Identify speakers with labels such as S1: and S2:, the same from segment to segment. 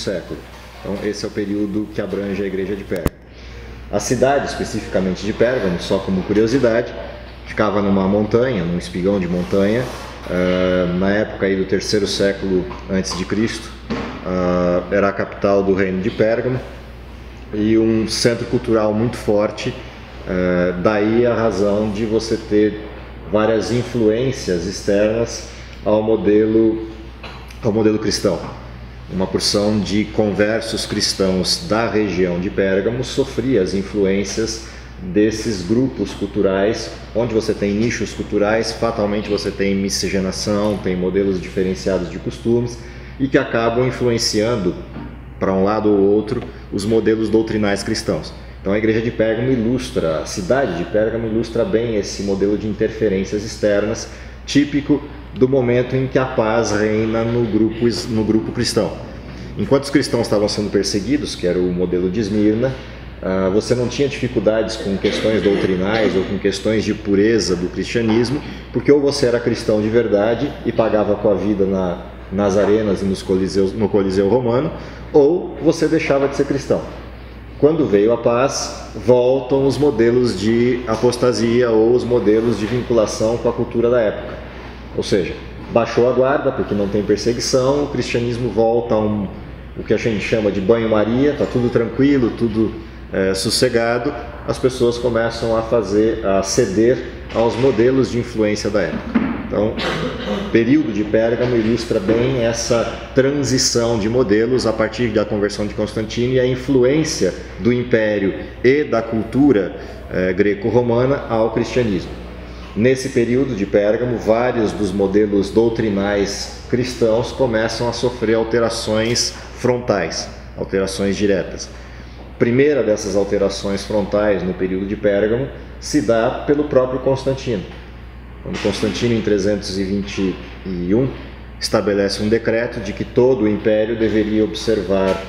S1: século. Então esse é o período que abrange a igreja de Pérgamo. A cidade, especificamente de Pérgamo, só como curiosidade, ficava numa montanha, num espigão de montanha, na época aí do terceiro século antes de Cristo. Era a capital do reino de Pérgamo e um centro cultural muito forte, daí a razão de você ter várias influências externas ao modelo cristão. Uma porção de conversos cristãos da região de Pérgamo sofria as influências desses grupos culturais, onde você tem nichos culturais, fatalmente você tem miscigenação, tem modelos diferenciados de costumes e que acabam influenciando, para um lado ou outro, os modelos doutrinais cristãos. Então a igreja de Pérgamo ilustra, a cidade de Pérgamo ilustra bem esse modelo de interferências externas, típico do momento em que a paz reina no grupo cristão. Enquanto os cristãos estavam sendo perseguidos, que era o modelo de Esmirna, você não tinha dificuldades com questões doutrinais ou com questões de pureza do cristianismo, porque ou você era cristão de verdade e pagava com a vida nas arenas e no Coliseu Romano, ou você deixava de ser cristão. Quando veio a paz, voltam os modelos de apostasia ou os modelos de vinculação com a cultura da época. Ou seja, baixou a guarda porque não tem perseguição, o cristianismo volta a o que a gente chama de banho-maria, está tudo tranquilo, tudo sossegado, as pessoas começam a ceder aos modelos de influência da época. Então, o período de Pérgamo ilustra bem essa transição de modelos a partir da conversão de Constantino e a influência do império e da cultura greco-romana ao cristianismo. Nesse período de Pérgamo, vários dos modelos doutrinais cristãos começam a sofrer alterações frontais, alterações diretas. A primeira dessas alterações frontais no período de Pérgamo se dá pelo próprio Constantino. Quando Constantino, em 321, estabelece um decreto de que todo o império deveria observar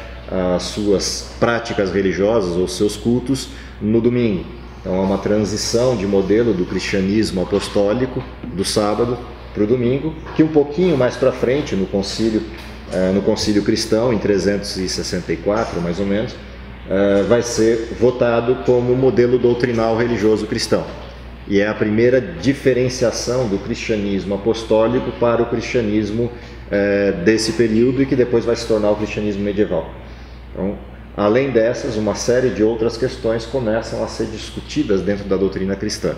S1: as suas práticas religiosas ou seus cultos no domingo. Então há uma transição de modelo do cristianismo apostólico do sábado para o domingo, que um pouquinho mais para frente, no concílio cristão, em 364 mais ou menos, vai ser votado como modelo doutrinal religioso cristão. E é a primeira diferenciação do cristianismo apostólico para o cristianismo desse período e que depois vai se tornar o cristianismo medieval. Então, além dessas, uma série de outras questões começam a ser discutidas dentro da doutrina cristã.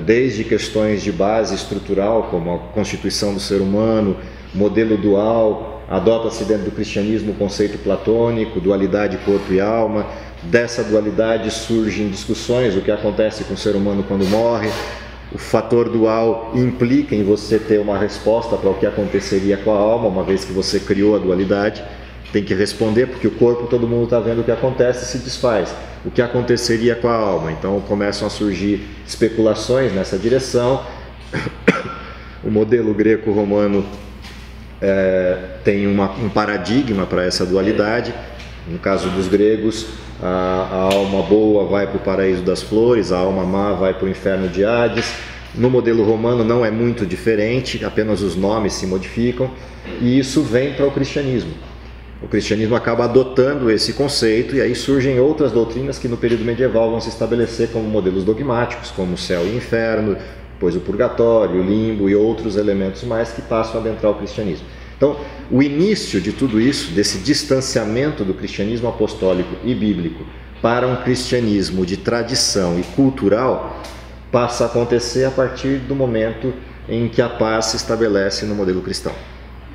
S1: Desde questões de base estrutural, como a constituição do ser humano, modelo dual, adota-se dentro do cristianismo o conceito platônico, dualidade corpo e alma. Dessa dualidade surgem discussões, o que acontece com o ser humano quando morre. O fator dual implica em você ter uma resposta para o que aconteceria com a alma, uma vez que você criou a dualidade. Tem que responder, porque o corpo, todo mundo está vendo o que acontece e se desfaz. O que aconteceria com a alma? Então começam a surgir especulações nessa direção. O modelo greco-romano tem um paradigma para essa dualidade. No caso dos gregos, a alma boa vai para o paraíso das flores, a alma má vai para o inferno de Hades. No modelo romano não é muito diferente, apenas os nomes se modificam, e isso vem para o cristianismo. O cristianismo acaba adotando esse conceito e aí surgem outras doutrinas que no período medieval vão se estabelecer como modelos dogmáticos, como o céu e o inferno, depois o purgatório, o limbo e outros elementos mais que passam a adentrar o cristianismo. Então, o início de tudo isso, desse distanciamento do cristianismo apostólico e bíblico para um cristianismo de tradição e cultural, passa a acontecer a partir do momento em que a paz se estabelece no modelo cristão.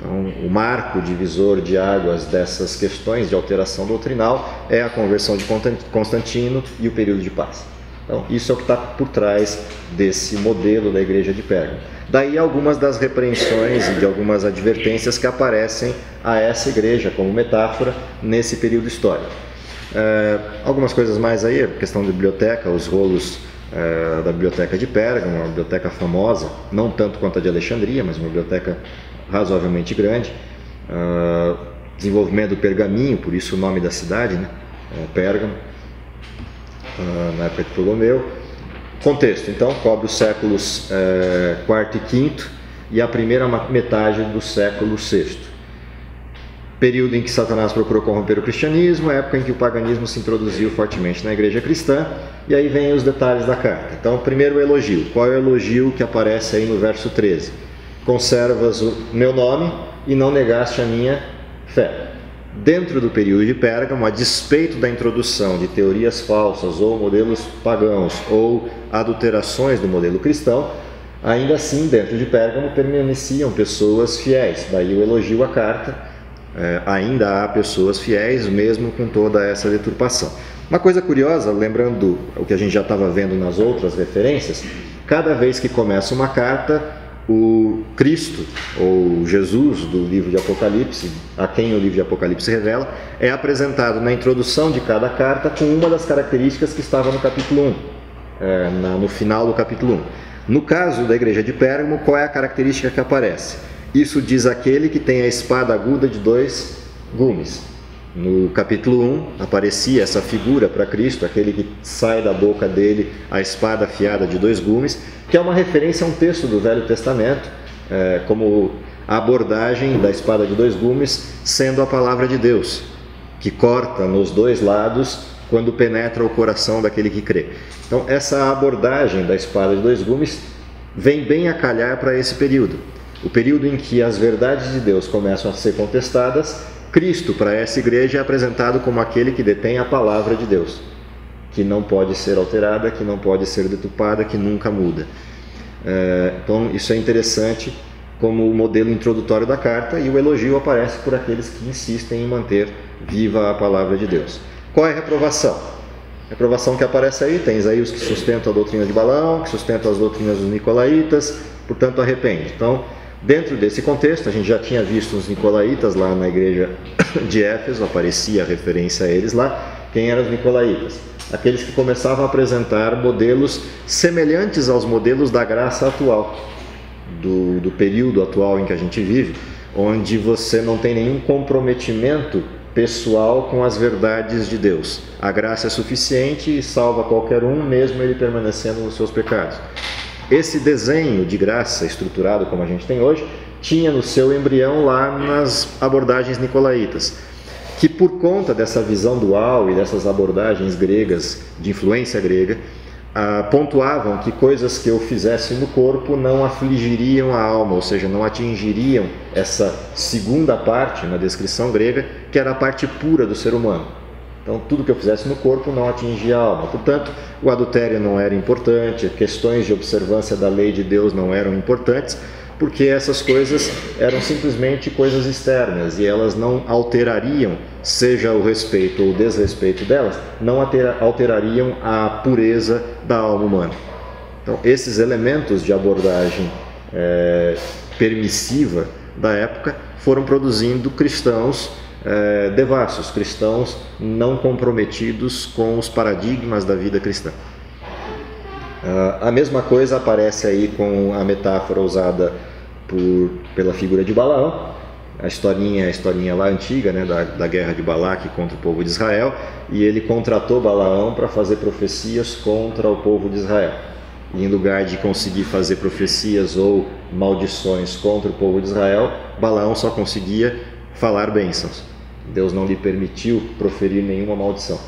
S1: Então, o marco divisor de águas dessas questões de alteração doutrinal é a conversão de Constantino e o período de paz. Então, isso é o que está por trás desse modelo da igreja de Pérgamo. Daí algumas das repreensões e de algumas advertências que aparecem a essa igreja como metáfora nesse período histórico. Algumas coisas mais aí, a questão da biblioteca, os rolos da biblioteca de Pérgamo, uma biblioteca famosa, não tanto quanto a de Alexandria, mas uma biblioteca razoavelmente grande. Desenvolvimento do pergaminho, por isso o nome da cidade, né? Pérgamo, na época de Ptolomeu. Contexto, então, cobre os séculos IV e V e a primeira metade do século VI. período em que Satanás procurou corromper o cristianismo, época em que o paganismo se introduziu fortemente na igreja cristã, e aí vem os detalhes da carta. Então, primeiro o elogio. Qual é o elogio que aparece aí no verso 13? Conservas o meu nome e não negaste a minha fé. Dentro do período de Pérgamo, a despeito da introdução de teorias falsas ou modelos pagãos ou adulterações do modelo cristão, ainda assim, dentro de Pérgamo, permaneciam pessoas fiéis. Daí o elogio à carta. Ainda há pessoas fiéis, mesmo com toda essa deturpação. Uma coisa curiosa, lembrando o que a gente já estava vendo nas outras referências, cada vez que começa uma carta, o Cristo, ou Jesus do livro de Apocalipse, a quem o livro de Apocalipse revela, é apresentado na introdução de cada carta com uma das características que estava no capítulo 1, no final do capítulo 1. No caso da igreja de Pérgamo, qual é a característica que aparece? Isso diz aquele que tem a espada aguda de 2 gumes. No capítulo 1 aparecia essa figura para Cristo, aquele que sai da boca dele a espada afiada de 2 gumes, que é uma referência a um texto do Velho Testamento, como a abordagem da espada de 2 gumes sendo a palavra de Deus, que corta nos 2 lados quando penetra o coração daquele que crê. Então essa abordagem da espada de 2 gumes vem bem a calhar para esse período. O período em que as verdades de Deus começam a ser contestadas, Cristo, para essa igreja, é apresentado como aquele que detém a palavra de Deus, que não pode ser alterada, que não pode ser deturpada, que nunca muda. Então, isso é interessante como o modelo introdutório da carta, e o elogio aparece por aqueles que insistem em manter viva a palavra de Deus. Qual é a reprovação? A reprovação que aparece aí, tem aí os que sustentam a doutrina de Balaão, que sustentam as doutrinas dos nicolaítas, portanto arrepende. Então, dentro desse contexto, a gente já tinha visto os nicolaítas lá na igreja de Éfeso, aparecia a referência a eles lá. Quem eram os nicolaítas? Aqueles que começavam a apresentar modelos semelhantes aos modelos da graça atual, do período atual em que a gente vive, onde você não tem nenhum comprometimento pessoal com as verdades de Deus. A graça é suficiente e salva qualquer um, mesmo ele permanecendo nos seus pecados. Esse desenho de graça estruturado como a gente tem hoje, tinha no seu embrião lá nas abordagens nicolaítas, que por conta dessa visão dual e dessas abordagens gregas, de influência grega, pontuavam que coisas que eu fizesse no corpo não afligiriam a alma, ou seja, não atingiriam essa segunda parte na descrição grega, que era a parte pura do ser humano. Então, tudo que eu fizesse no corpo não atingia a alma. Portanto, o adultério não era importante, questões de observância da lei de Deus não eram importantes, porque essas coisas eram simplesmente coisas externas e elas não alterariam, seja o respeito ou o desrespeito delas, não alterariam a pureza da alma humana. Então, esses elementos de abordagem permissiva da época foram produzindo cristãos devassos, cristãos não comprometidos com os paradigmas da vida cristã. A mesma coisa aparece aí com a metáfora usada pela figura de Balaão, a historinha lá antiga, né, da guerra de Balaque contra o povo de Israel, e ele contratou Balaão para fazer profecias contra o povo de Israel. E em lugar de conseguir fazer profecias ou maldições contra o povo de Israel, Balaão só conseguia falar bênçãos. Deus não lhe permitiu proferir nenhuma maldição.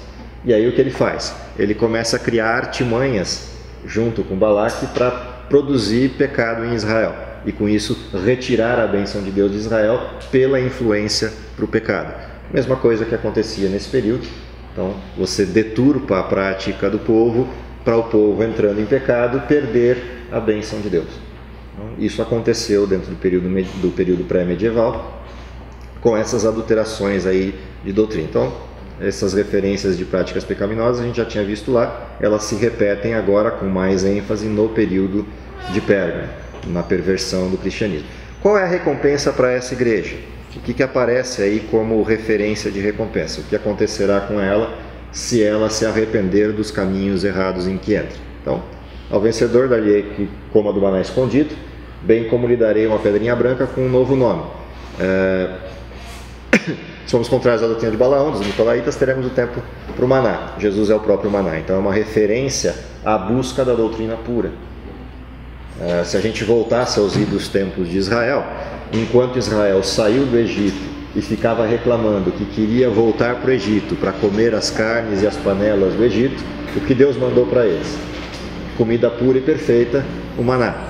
S1: E aí o que ele faz? Ele começa a criar artimanhas junto com Balaque para produzir pecado em Israel e com isso retirar a bênção de Deus de Israel pela influência para o pecado. Mesma coisa que acontecia nesse período. Então você deturpa a prática do povo para o povo, entrando em pecado, perder a bênção de Deus. Então, isso aconteceu dentro do período pré-medieval com essas adulterações aí de doutrina. Então, essas referências de práticas pecaminosas a gente já tinha visto lá, elas se repetem agora com mais ênfase no período de Pérgamo, na perversão do cristianismo. Qual é a recompensa para essa igreja? O que aparece aí como referência de recompensa? O que acontecerá com ela se ela se arrepender dos caminhos errados em que entra? Então, ao vencedor dar-lhe que coma do maná escondido, bem como lhe darei uma pedrinha branca com um novo nome. Se formos contrários à doutrina de Balaão, dos nicolaítas, teremos o tempo para o maná. Jesus é o próprio maná. Então é uma referência à busca da doutrina pura. Se a gente voltasse aos idos tempos de Israel, enquanto Israel saiu do Egito e ficava reclamando que queria voltar para o Egito para comer as carnes e as panelas do Egito, o que Deus mandou para eles? Comida pura e perfeita, o maná.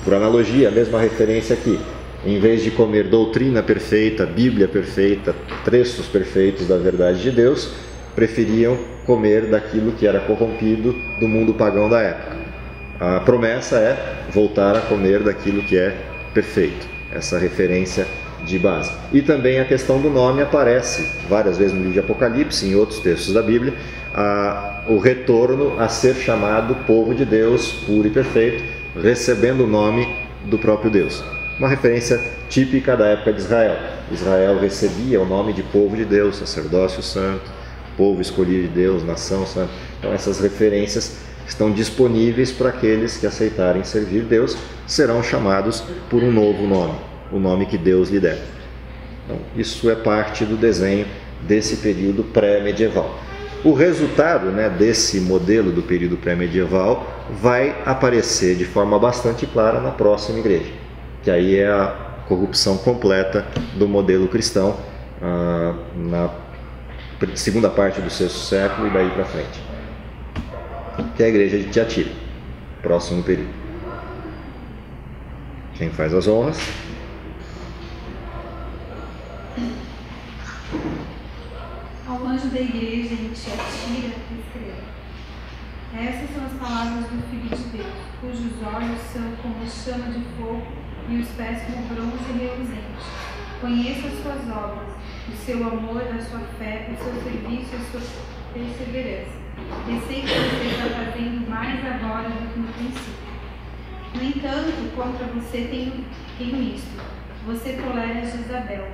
S1: Por analogia, a mesma referência aqui. Em vez de comer doutrina perfeita, Bíblia perfeita, trechos perfeitos da verdade de Deus, preferiam comer daquilo que era corrompido do mundo pagão da época. A promessa é voltar a comer daquilo que é perfeito. Essa referência de base. E também a questão do nome aparece várias vezes no livro de Apocalipse, em outros textos da Bíblia, o retorno a ser chamado povo de Deus puro e perfeito, recebendo o nome do próprio Deus. Uma referência típica da época de Israel. Israel recebia o nome de povo de Deus, sacerdócio santo, povo escolhido de Deus, nação santa. Então essas referências estão disponíveis para aqueles que aceitarem servir Deus, serão chamados por um novo nome, o nome que Deus lhe der. Então, isso é parte do desenho desse período pré-medieval. O resultado, desse modelo do período pré-medieval vai aparecer de forma bastante clara na próxima igreja, que aí é a corrupção completa do modelo cristão na segunda parte do sexto século e daí para frente, que é a igreja de Tiatira, próximo período. Quem faz as honras?
S2: Ao anjo da igreja em Tiatira, escreva: essas são as palavras do Filho de Deus, cujos olhos são como chama de fogo e os pés como bronze reluzente. Conheço as suas obras, o seu amor, a sua fé, o seu serviço e a sua perseverança. E sei que você está fazendo mais agora do que no princípio. No entanto, contra você tenho isto: você tolera Jezabel,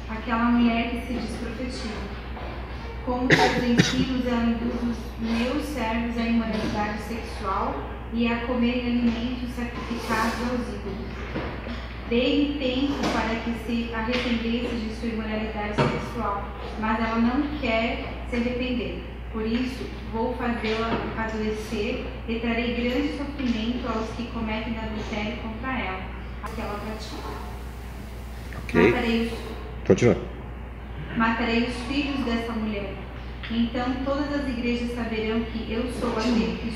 S2: aquela mulher que se diz profetiza. Com os seus ensinos, ela induz os meus servos à imoralidade sexual e a comerem alimentos sacrificados aos ídolos. Dei-lhe tempo para que se arrependesse de sua imoralidade sexual, mas ela não quer se arrepender. Por isso, vou fazê-la adoecer e trarei grande sofrimento aos que cometem adultério contra ela, a que ela pratica.
S1: Ok. Continua.
S2: Matarei os filhos dessa mulher. Então todas as igrejas saberão que eu sou aquele que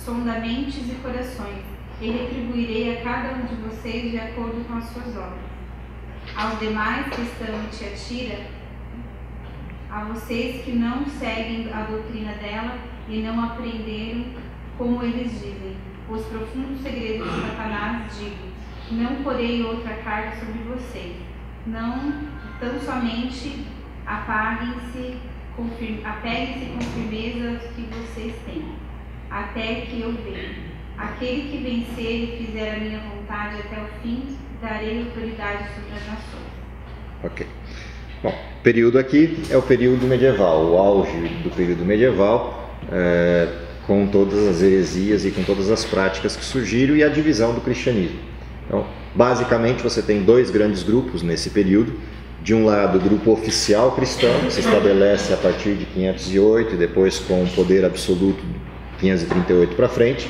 S2: sonda mentes e corações, e retribuirei a cada um de vocês de acordo com as suas obras. Aos demais que estão em Tiatira, a vocês que não seguem a doutrina dela e não aprenderam como eles dizem, os profundos segredos de Satanás, digo: não porei outra carga sobre vocês. Não tão somente apeguem-se com firmeza aos que vocês têm, até que eu venha. Aquele que vencer e fizer a minha vontade até o fim, darei autoridade sobre as nações.
S1: Ok. Bom, o período aqui é o período medieval, o auge do período medieval, com todas as heresias e com todas as práticas que surgiram e a divisão do cristianismo. Então, basicamente, você tem dois grandes grupos nesse período. De um lado, o grupo oficial cristão, que se estabelece a partir de 508 e depois com o poder absoluto de 538 para frente.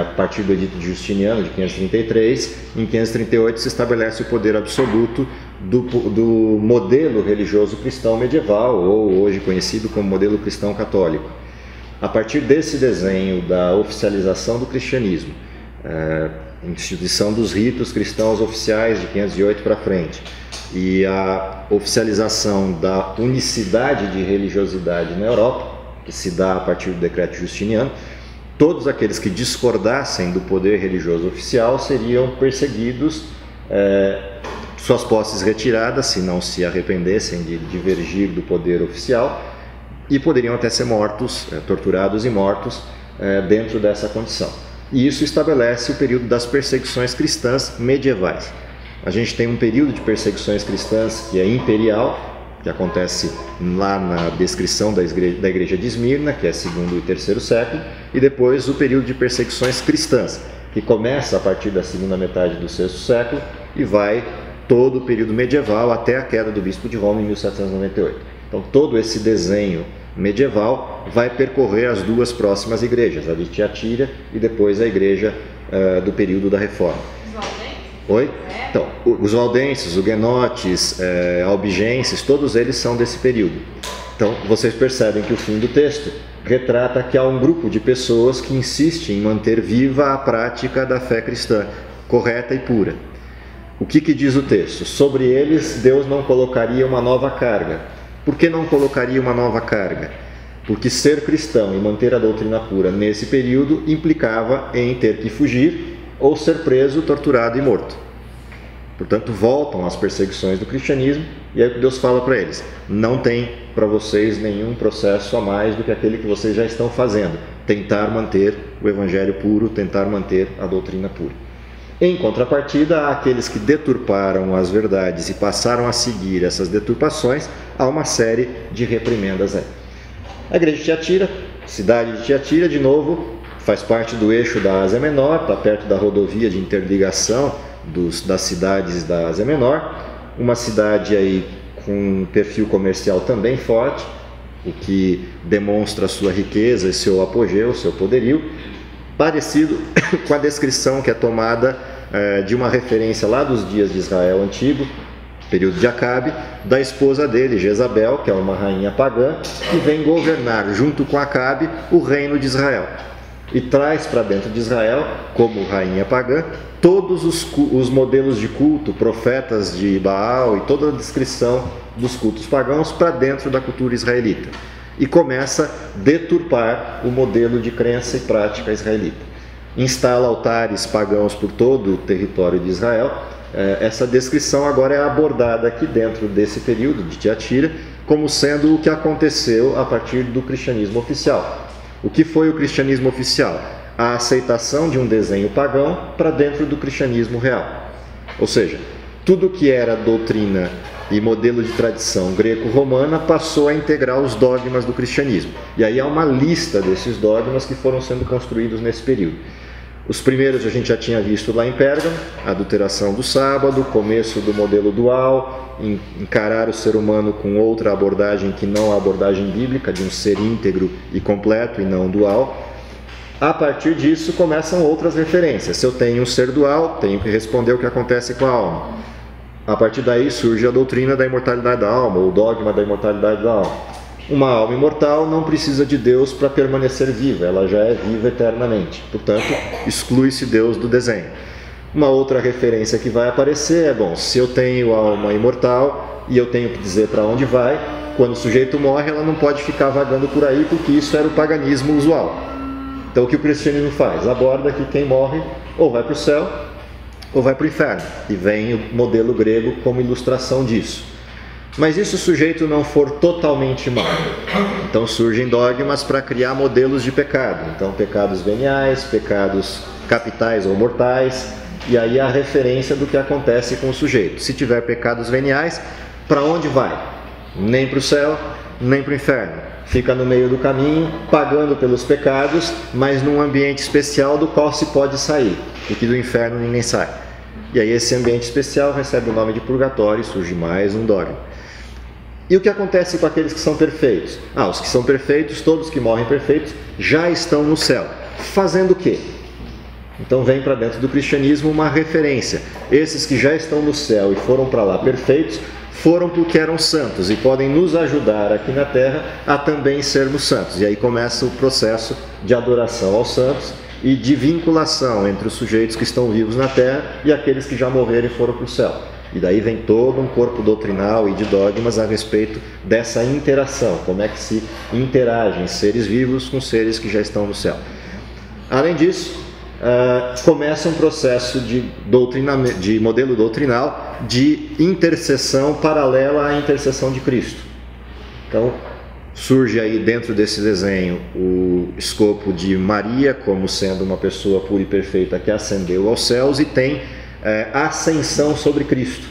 S1: A partir do edito de Justiniano, de 533, em 538 se estabelece o poder absoluto do modelo religioso cristão medieval, ou hoje conhecido como modelo cristão católico. A partir desse desenho da oficialização do cristianismo, instituição dos ritos cristãos oficiais de 508 para frente, e a oficialização da unicidade de religiosidade na Europa, que se dá a partir do decreto justiniano, todos aqueles que discordassem do poder religioso oficial seriam perseguidos, suas posses retiradas, se não se arrependessem de divergir do poder oficial, e poderiam até ser mortos, torturados e mortos dentro dessa condição. E isso estabelece o período das perseguições cristãs medievais. A gente tem um período de perseguições cristãs que é imperial, que acontece lá na descrição da igreja de Esmirna, que é segundo e terceiro século, e depois o período de perseguições cristãs, que começa a partir da segunda metade do sexto século e vai todo o período medieval até a queda do bispo de Roma em 1798. Então todo esse desenho medieval vai percorrer as duas próximas igrejas, a de Tiatira e depois a igreja do período da Reforma. Oi? Então, os valdenses, huguenotes, albigenses, todos eles são desse período. Então, vocês percebem que o fim do texto retrata que há um grupo de pessoas que insiste em manter viva a prática da fé cristã, correta e pura. O que diz o texto? Sobre eles, Deus não colocaria uma nova carga. Por que não colocaria uma nova carga? Porque ser cristão e manter a doutrina pura nesse período implicava em ter que fugir ou ser preso, torturado e morto. Portanto, voltam às perseguições do cristianismo, e aí Deus fala para eles: não tem para vocês nenhum processo a mais do que aquele que vocês já estão fazendo, tentar manter o evangelho puro, tentar manter a doutrina pura. Em contrapartida, há aqueles que deturparam as verdades e passaram a seguir essas deturpações, há uma série de reprimendas aí. A igreja de Tiatira, cidade de Tiatira, de novo, faz parte do eixo da Ásia Menor, está perto da rodovia de interligação das cidades da Ásia Menor, uma cidade aí com um perfil comercial também forte, o que demonstra a sua riqueza e seu apogeu, seu poderio, parecido com a descrição que é tomada de uma referência lá dos dias de Israel antigo, período de Acabe, da esposa dele, Jezabel, que é uma rainha pagã, que vem governar junto com Acabe o reino de Israel. E traz para dentro de Israel, como rainha pagã, todos os modelos de culto, profetas de Baal e toda a descrição dos cultos pagãos para dentro da cultura israelita. E começa a deturpar o modelo de crença e prática israelita. Instala altares pagãos por todo o território de Israel. Essa descrição agora é abordada aqui dentro desse período de Tiatira como sendo o que aconteceu a partir do cristianismo oficial. O que foi o cristianismo oficial? A aceitação de um desenho pagão para dentro do cristianismo real. Ou seja, tudo que era doutrina e modelo de tradição greco-romana passou a integrar os dogmas do cristianismo. E aí há uma lista desses dogmas que foram sendo construídos nesse período. Os primeiros a gente já tinha visto lá em Pérgamo: a adulteração do sábado, começo do modelo dual, encarar o ser humano com outra abordagem que não a abordagem bíblica, de um ser íntegro e completo e não dual. A partir disso começam outras referências. Se eu tenho um ser dual, tenho que responder o que acontece com a alma. A partir daí surge a doutrina da imortalidade da alma, o dogma da imortalidade da alma. Uma alma imortal não precisa de Deus para permanecer viva, ela já é viva eternamente. Portanto, exclui-se Deus do desenho. Uma outra referência que vai aparecer é, se eu tenho alma imortal e eu tenho que dizer para onde vai, quando o sujeito morre, ela não pode ficar vagando por aí, porque isso era o paganismo usual. Então o que o cristianismo faz? Aborda que quem morre ou vai para o céu ou vai para o inferno. E vem o modelo grego como ilustração disso. Mas e se o sujeito não for totalmente mau? Então surgem dogmas para criar modelos de pecado. Então pecados veniais, pecados capitais ou mortais. E aí a referência do que acontece com o sujeito. Se tiver pecados veniais, para onde vai? Nem para o céu, nem para o inferno. Fica no meio do caminho, pagando pelos pecados, mas num ambiente especial do qual se pode sair, porque do inferno ninguém sai. E aí esse ambiente especial recebe o nome de purgatório e surge mais um dogma. E o que acontece com aqueles que são perfeitos? Os que são perfeitos, todos que morrem perfeitos, já estão no céu. Fazendo o quê? Então vem para dentro do cristianismo uma referência. Esses que já estão no céu e foram para lá perfeitos, foram porque eram santos e podem nos ajudar aqui na terra a também sermos santos. E aí começa o processo de adoração aos santos e de vinculação entre os sujeitos que estão vivos na terra e aqueles que já morreram e foram para o céu. E daí vem todo um corpo doutrinal e de dogmas a respeito dessa interação, como é que se interagem seres vivos com seres que já estão no céu. Além disso, começa um processo de modelo doutrinal de intercessão paralela à intercessão de Cristo. Então, surge aí dentro desse desenho o escopo de Maria como sendo uma pessoa pura e perfeita que ascendeu aos céus e tem ascensão sobre Cristo.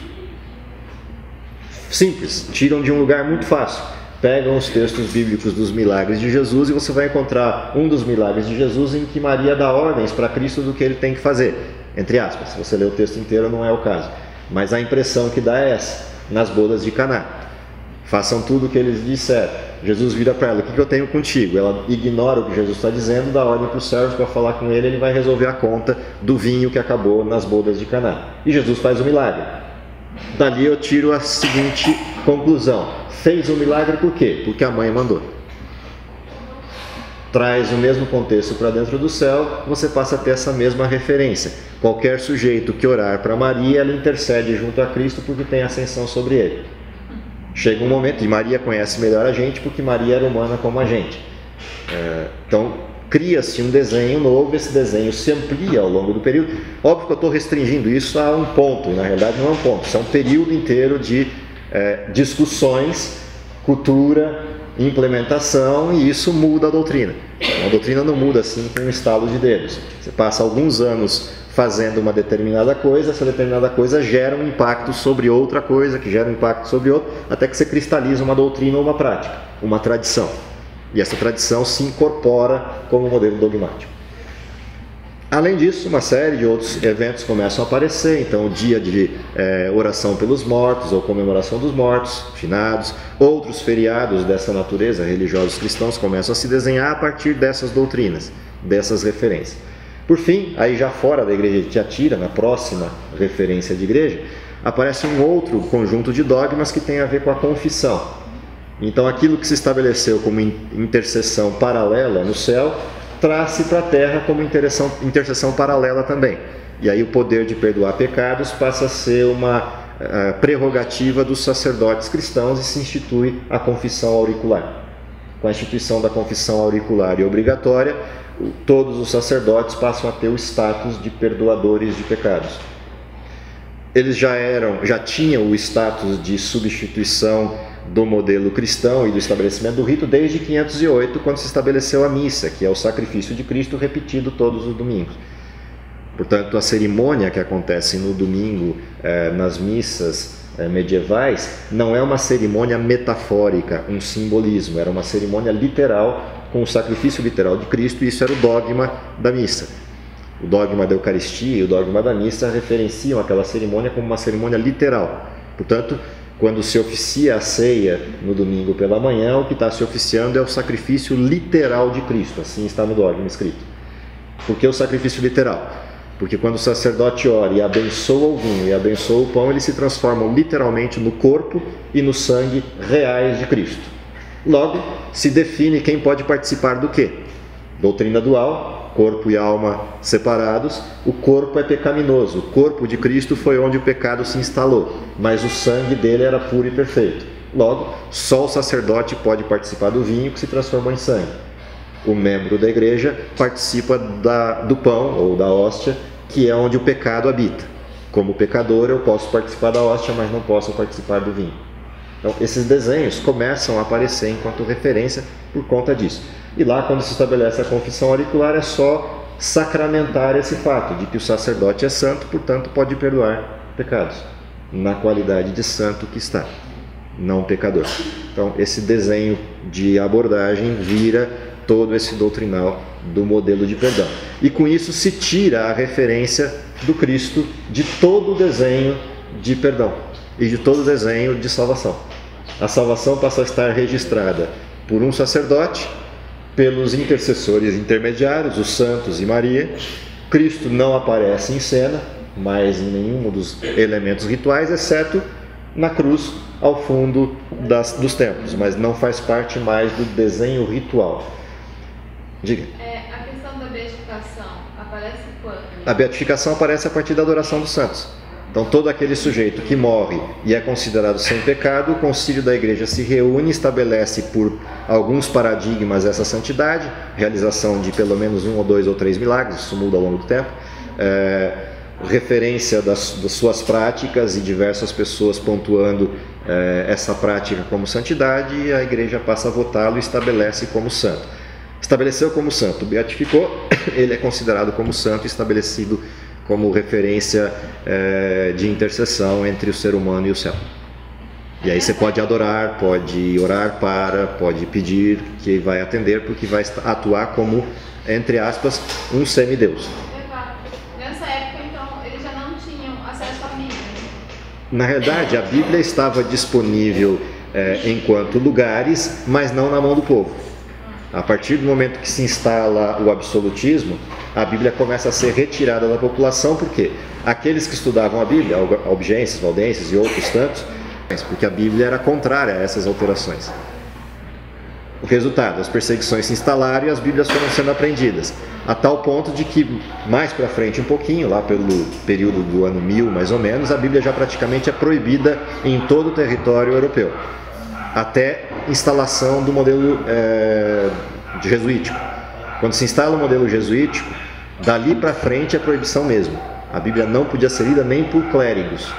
S1: Simples, tiram de um lugar muito fácil. Pegam os textos bíblicos dos milagres de Jesus e você vai encontrar um dos milagres de Jesus em que Maria dá ordens para Cristo do que ele tem que fazer. Entre aspas, se você ler o texto inteiro não é o caso. Mas a impressão que dá é essa, nas bodas de Caná. Façam tudo o que eles disseram. Jesus vira para ela: o que eu tenho contigo? Ela ignora o que Jesus está dizendo, dá ordem para os servos para falar com ele, ele vai resolver a conta do vinho que acabou nas bodas de Caná. E Jesus faz o milagre. Dali eu tiro a seguinte conclusão: fez o milagre por quê? Porque a mãe mandou. Traz o mesmo contexto para dentro do céu, você passa a ter essa mesma referência. Qualquer sujeito que orar para Maria, ela intercede junto a Cristo porque tem ascensão sobre ele. Chega um momento, e Maria conhece melhor a gente porque Maria era humana como a gente. Então, cria-se um desenho novo, esse desenho se amplia ao longo do período. Óbvio que eu estou restringindo isso a um ponto, e na realidade não é um ponto, isso é um período inteiro de discussões, cultura, implementação, e isso muda a doutrina. A doutrina não muda assim com um estalo de dedos. Você passa alguns anos fazendo uma determinada coisa, essa determinada coisa gera um impacto sobre outra coisa, que gera um impacto sobre outra, até que você cristaliza uma doutrina ou uma prática, uma tradição. E essa tradição se incorpora como modelo dogmático. Além disso, uma série de outros eventos começam a aparecer. Então, o dia de oração pelos mortos, ou comemoração dos mortos, finados, outros feriados dessa natureza, religiosos cristãos, começam a se desenhar a partir dessas doutrinas, dessas referências. Por fim, aí já fora da igreja de Tiatira, na próxima referência de igreja, aparece um outro conjunto de dogmas que tem a ver com a confissão. Então, aquilo que se estabeleceu como intercessão paralela no céu, traz-se para a terra como intercessão paralela também. E aí o poder de perdoar pecados passa a ser uma prerrogativa dos sacerdotes cristãos e se institui a confissão auricular. Com a instituição da confissão auricular e obrigatória, todos os sacerdotes passam a ter o status de perdoadores de pecados. Eles já tinham o status de substituição do modelo cristão e do estabelecimento do rito desde 508, quando se estabeleceu a missa, que é o sacrifício de Cristo repetido todos os domingos. Portanto, a cerimônia que acontece no domingo nas missas medievais não é uma cerimônia metafórica, um simbolismo, era uma cerimônia literal, com o sacrifício literal de Cristo, e isso era o dogma da missa. O dogma da Eucaristia e o dogma da missa referenciam aquela cerimônia como uma cerimônia literal. Portanto, quando se oficia a ceia no domingo pela manhã, o que está se oficiando é o sacrifício literal de Cristo, assim está no dogma escrito. Por que o sacrifício literal? Porque quando o sacerdote ora e abençoa o vinho e abençoa o pão, eles se transformam literalmente no corpo e no sangue reais de Cristo. Logo, se define quem pode participar do quê? Doutrina dual, corpo e alma separados. O corpo é pecaminoso, o corpo de Cristo foi onde o pecado se instalou, mas o sangue dele era puro e perfeito. Logo, só o sacerdote pode participar do vinho que se transformou em sangue. O membro da igreja participa do pão ou da hóstia, que é onde o pecado habita. Como pecador, eu posso participar da hóstia, mas não posso participar do vinho. Então, esses desenhos começam a aparecer enquanto referência por conta disso. E lá, quando se estabelece a confissão auricular, é só sacramentar esse fato de que o sacerdote é santo, portanto pode perdoar pecados, na qualidade de santo que está, não pecador. Então, esse desenho de abordagem vira todo esse doutrinal do modelo de perdão. E com isso se tira a referência do Cristo de todo o desenho de perdão e de todo o desenho de salvação. A salvação passa a estar registrada por um sacerdote, pelos intercessores intermediários, os santos e Maria. Cristo não aparece em cena, mas em nenhum dos elementos rituais, exceto na cruz, ao fundo dos templos, mas não faz parte mais do desenho ritual. Diga.
S3: A questão da beatificação aparece quando?
S1: A beatificação aparece a partir da adoração dos santos. Então, todo aquele sujeito que morre e é considerado sem pecado, o concílio da igreja se reúne, estabelece por alguns paradigmas essa santidade, realização de pelo menos 1 ou 2 ou 3 milagres, isso muda ao longo do tempo, referência das suas práticas e diversas pessoas pontuando essa prática como santidade, e a igreja passa a votá-lo e estabelece como santo. Estabeleceu como santo, beatificou, ele é considerado como santo, estabelecido como referência de intercessão entre o ser humano e o céu. E aí você pode adorar, pode orar para, pode pedir, que vai atender, porque vai atuar como, entre aspas, um semideus.
S3: Nessa época, então, eles já não tinham acesso à Bíblia?
S1: Na realidade, a Bíblia estava disponível enquanto lugares, mas não na mão do povo. A partir do momento que se instala o absolutismo, a Bíblia começa a ser retirada da população, porque aqueles que estudavam a Bíblia, albigenses, valdenses e outros tantos, porque a Bíblia era contrária a essas alterações. O resultado, as perseguições se instalaram e as Bíblias foram sendo apreendidas, a tal ponto de que, mais para frente um pouquinho, lá pelo período do ano 1000 mais ou menos, a Bíblia já praticamente é proibida em todo o território europeu, até instalação do modelo jesuítico. Quando se instala o modelo jesuítico, dali para frente é proibição mesmo. A Bíblia não podia ser lida nem por clérigos,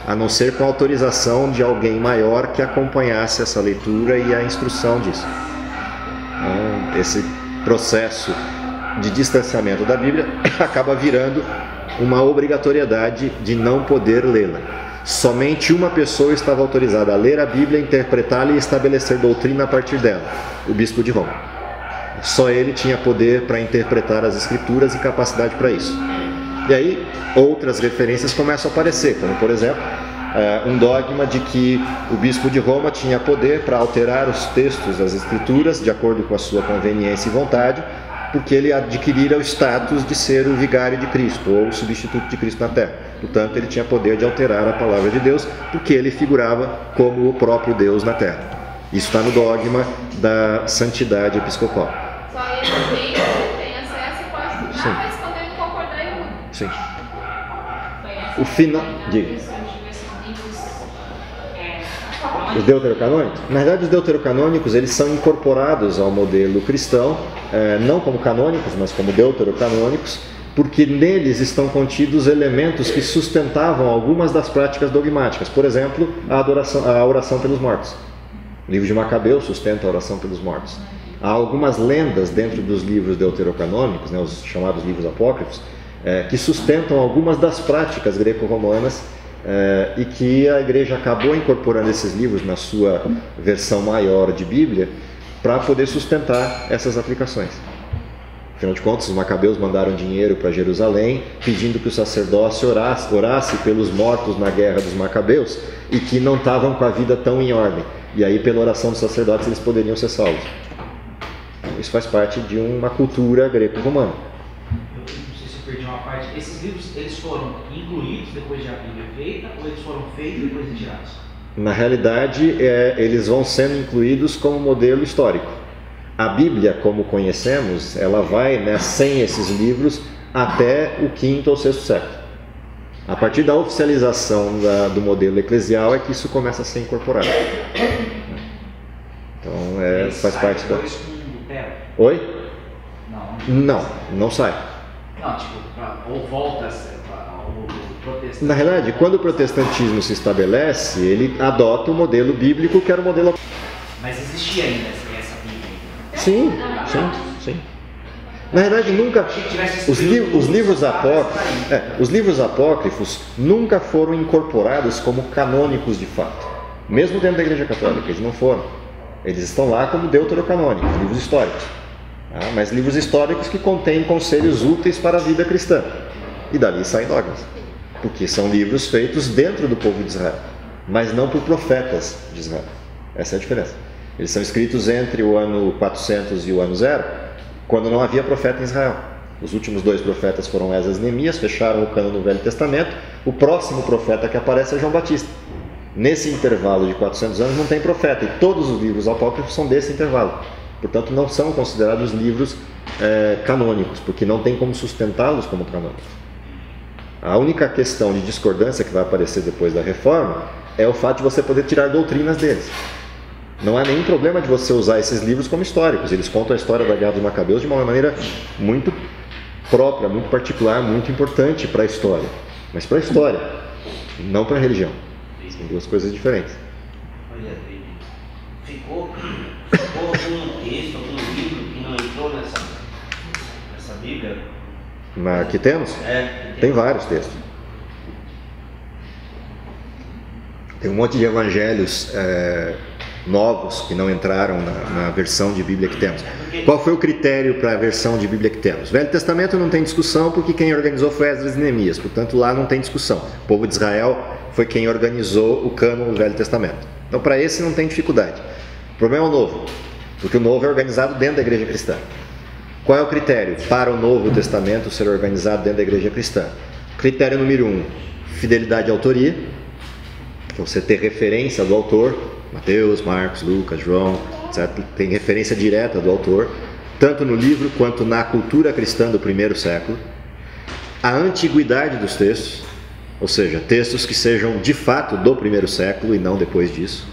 S1: a não ser com autorização de alguém maior que acompanhasse essa leitura e a instrução disso. Então, esse processo de distanciamento da Bíblia acaba virando uma obrigatoriedade de não poder lê-la. Somente uma pessoa estava autorizada a ler a Bíblia, interpretá-la e estabelecer doutrina a partir dela, o bispo de Roma. Só ele tinha poder para interpretar as Escrituras e capacidade para isso. E aí outras referências começam a aparecer, como por exemplo um dogma de que o bispo de Roma tinha poder para alterar os textos das Escrituras de acordo com a sua conveniência e vontade, porque ele adquirira o status de ser o vigário de Cristo ou o substituto de Cristo na terra. Portanto, ele tinha poder de alterar a palavra de Deus, porque ele figurava como o próprio Deus na terra. Isso está no dogma da santidade episcopal.
S3: Só ele tem acesso e pode estudar, mas quando ele concordar, ele muda.
S1: Sim. O final... Diga. Os deuterocanônicos? Na verdade, os deuterocanônicos eles são incorporados ao modelo cristão, não como canônicos, mas como deuterocanônicos, porque neles estão contidos elementos que sustentavam algumas das práticas dogmáticas. Por exemplo, a oração pelos mortos. O livro de Macabeus sustenta a oração pelos mortos. Há algumas lendas dentro dos livros deuterocanônicos, os chamados livros apócrifos, que sustentam algumas das práticas greco-romanas, e que a igreja acabou incorporando esses livros na sua versão maior de Bíblia para poder sustentar essas aplicações. Afinal de contas, os macabeus mandaram dinheiro para Jerusalém pedindo que o sacerdócio orasse pelos mortos na guerra dos macabeus e que não estavam com a vida tão em ordem, e aí pela oração dos sacerdotes eles poderiam ser salvos. Isso faz parte de uma cultura greco-romana.
S4: Perdi uma parte. Esses livros, eles foram incluídos depois de a Bíblia feita ou eles foram feitos e depois retirados?
S1: Na realidade, eles vão sendo incluídos como modelo histórico. A Bíblia, como conhecemos, ela vai, sem esses livros, até o 5º ou 6º século. A partir da oficialização do modelo eclesial é que isso começa a ser incorporado. Então, faz parte da... Oi? Não sai.
S4: Não, ou volta ao protestantismo.
S1: Na realidade, quando o protestantismo se estabelece, ele adota o modelo bíblico, que era o modelo...
S4: Mas existia ainda essa Bíblia?
S1: Sim. Na verdade, nunca... Os livros apócrifos nunca foram incorporados como canônicos de fato. Mesmo dentro da Igreja Católica, eles não foram. Eles estão lá como deuterocanônicos, livros históricos. Mas livros históricos que contêm conselhos úteis para a vida cristã. E dali saem dogmas. Porque são livros feitos dentro do povo de Israel, mas não por profetas de Israel. Essa é a diferença. Eles são escritos entre o ano 400 e o ano 0, quando não havia profeta em Israel. Os últimos 2 profetas foram Esdras e Neemias, fecharam o cânon do Velho Testamento. O próximo profeta que aparece é João Batista. Nesse intervalo de 400 anos não tem profeta, e todos os livros apócrifos são desse intervalo. Portanto, não são considerados livros canônicos, porque não tem como sustentá-los como canônicos. A única questão de discordância que vai aparecer depois da reforma é o fato de você poder tirar doutrinas deles. Não há nenhum problema de você usar esses livros como históricos. Eles contam a história da Guerra dos Macabeus de uma maneira muito própria, muito particular, muito importante para a história. Mas para a história, não para a religião. São 2 coisas diferentes.
S5: Olha, ficou algum texto, algum livro que não entrou nessa Bíblia?
S1: Que temos? Tem vários textos. Tem um monte de evangelhos novos que não entraram na versão de Bíblia que temos. Qual foi o critério para a versão de Bíblia que temos? Velho Testamento não tem discussão, porque quem organizou foi Esdras e Neemias. Portanto, lá não tem discussão. O povo de Israel foi quem organizou o cânon do Velho Testamento. Então, para esse não tem dificuldade. O problema é o novo, porque o novo é organizado dentro da igreja cristã. Qual é o critério para o Novo Testamento ser organizado dentro da igreja cristã? Critério número 1, fidelidade à autoria. Você ter referência do autor, Mateus, Marcos, Lucas, João, etc. Tem referência direta do autor, tanto no livro quanto na cultura cristã do primeiro século. A antiguidade dos textos, ou seja, textos que sejam de fato do primeiro século e não depois disso,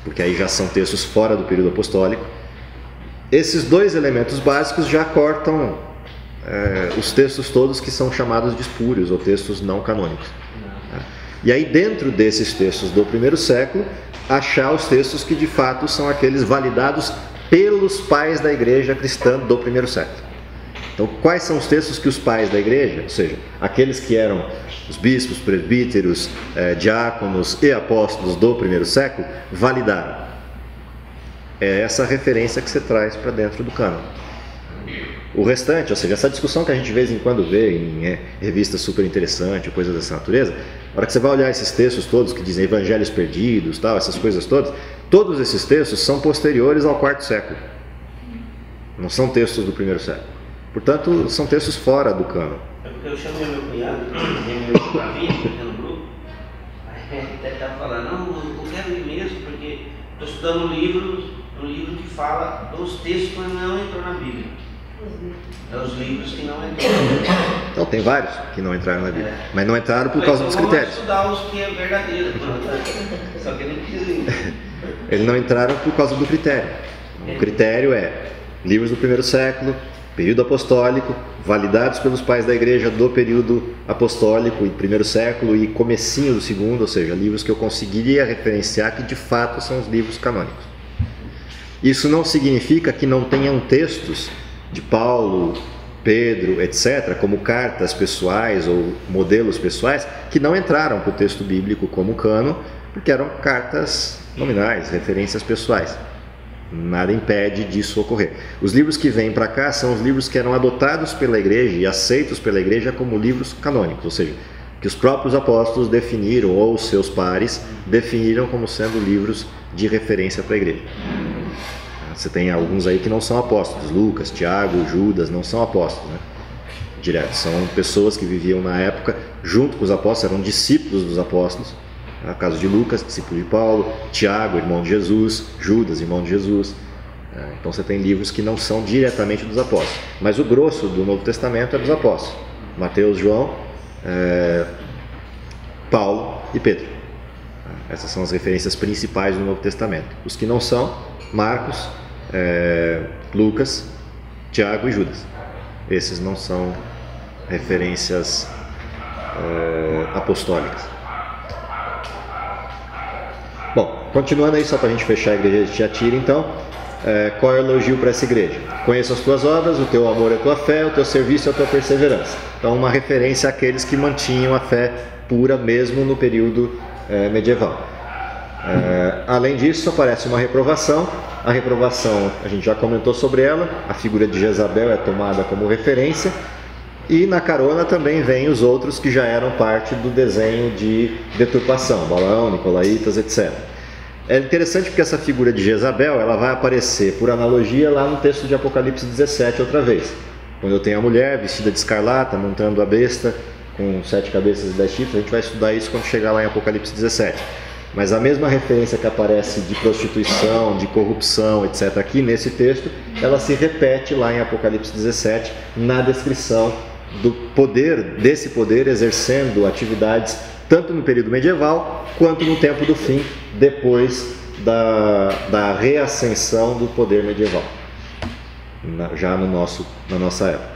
S1: porque aí já são textos fora do período apostólico. Esses dois elementos básicos já cortam os textos todos que são chamados de espúrios ou textos não canônicos. E aí, dentro desses textos do primeiro século, achar os textos que de fato são aqueles validados pelos pais da igreja cristã do primeiro século. Então, quais são os textos que os pais da igreja, ou seja, aqueles que eram os bispos, presbíteros, diáconos e apóstolos do primeiro século, validaram? É essa referência que você traz para dentro do cânon. O restante, ou seja, essa discussão que a gente de vez em quando vê em revistas super interessantes, coisas dessa natureza, na hora que você vai olhar esses textos todos que dizem evangelhos perdidos, tal, essas coisas todas, todos esses textos são posteriores ao quarto século. Não são textos do primeiro século. Portanto, são textos fora do cânon.
S5: É porque eu chamei meu cunhado, para vir no grupo, aí ele até estava falando, não, eu quero ir mesmo, porque estou estudando um livro que fala dos textos que não entrou na Bíblia. É os livros que não entraram.
S1: Então, tem vários que não entraram na Bíblia, mas não entraram por causa dos critérios.
S5: Vamos estudar os que é verdadeiro, só que ele não quis ir.
S1: Eles não entraram por causa do critério. O critério é livros do primeiro século, período apostólico, validados pelos pais da igreja do período apostólico e primeiro século e comecinho do segundo, ou seja, livros que eu conseguiria referenciar que de fato são os livros canônicos. Isso não significa que não tenham textos de Paulo, Pedro, etc., como cartas pessoais ou modelos pessoais, que não entraram para o texto bíblico como cânon, porque eram cartas nominais, referências pessoais. Nada impede disso ocorrer. Os livros que vêm para cá são os livros que eram adotados pela igreja e aceitos pela igreja como livros canônicos, ou seja, que os próprios apóstolos definiram, ou os seus pares definiram como sendo livros de referência para a igreja. Você tem alguns aí que não são apóstolos, Lucas, Tiago, Judas, não são apóstolos, né? Direto, são pessoas que viviam na época junto com os apóstolos, eram discípulos dos apóstolos. No caso de Lucas, discípulo de Paulo, Tiago, irmão de Jesus, Judas, irmão de Jesus. Então você tem livros que não são diretamente dos apóstolos, mas o grosso do Novo Testamento é dos apóstolos: Mateus, João, Paulo e Pedro. Essas são as referências principais do Novo Testamento. Os que não são, Marcos, Lucas, Tiago e Judas. Esses não são referências apostólicas. Bom, continuando aí, só para a gente fechar a igreja de Tiatira, então, qual é o elogio para essa igreja? Conheço as tuas obras, o teu amor e a tua fé, o teu serviço e a tua perseverança. Então, uma referência àqueles que mantinham a fé pura mesmo no período medieval. Além disso, aparece uma reprovação. A reprovação, a gente já comentou sobre ela, a figura de Jezabel é tomada como referência, e na carona também vem os outros que já eram parte do desenho de deturpação, Balaão, Nicolaitas, etc. É interessante porque essa figura de Jezabel, ela vai aparecer por analogia lá no texto de Apocalipse 17 outra vez, quando eu tenho a mulher vestida de escarlata, montando a besta, com 7 cabeças e 10 chifres. A gente vai estudar isso quando chegar lá em Apocalipse 17. Mas a mesma referência que aparece de prostituição, de corrupção, etc., aqui nesse texto, ela se repete lá em Apocalipse 17, na descrição do poder, desse poder exercendo atividades tanto no período medieval quanto no tempo do fim, depois da reascensão do poder medieval, já na nossa época.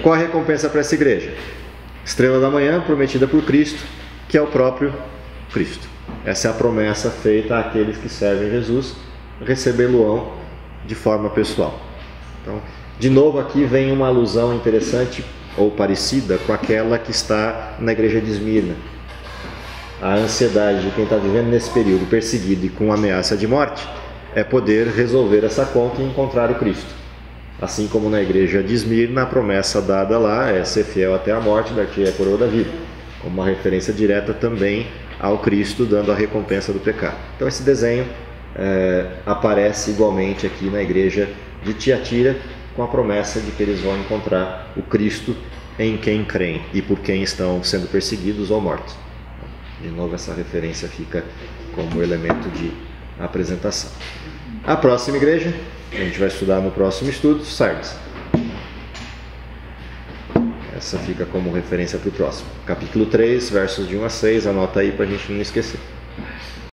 S1: Qual a recompensa para essa igreja? Estrela da manhã prometida por Cristo, que é o próprio Cristo. Essa é a promessa feita àqueles que servem Jesus, recebê-lo-ão de forma pessoal. Então, de novo aqui vem uma alusão interessante ou parecida com aquela que está na igreja de Esmirna. A ansiedade de quem está vivendo nesse período perseguido e com ameaça de morte é poder resolver essa conta e encontrar o Cristo. Assim como na igreja de Esmirna, a promessa dada lá é ser fiel até a morte, dar-te a coroa da vida, como uma referência direta também ao Cristo, dando a recompensa do pecado. Então esse desenho aparece igualmente aqui na igreja de Tiatira, com a promessa de que eles vão encontrar o Cristo em quem creem e por quem estão sendo perseguidos ou mortos. De novo, essa referência fica como elemento de apresentação. A próxima igreja, a gente vai estudar no próximo estudo, Sardes. Essa fica como referência para o próximo. Capítulo 3, versos de 1 a 6, anota aí para a gente não esquecer.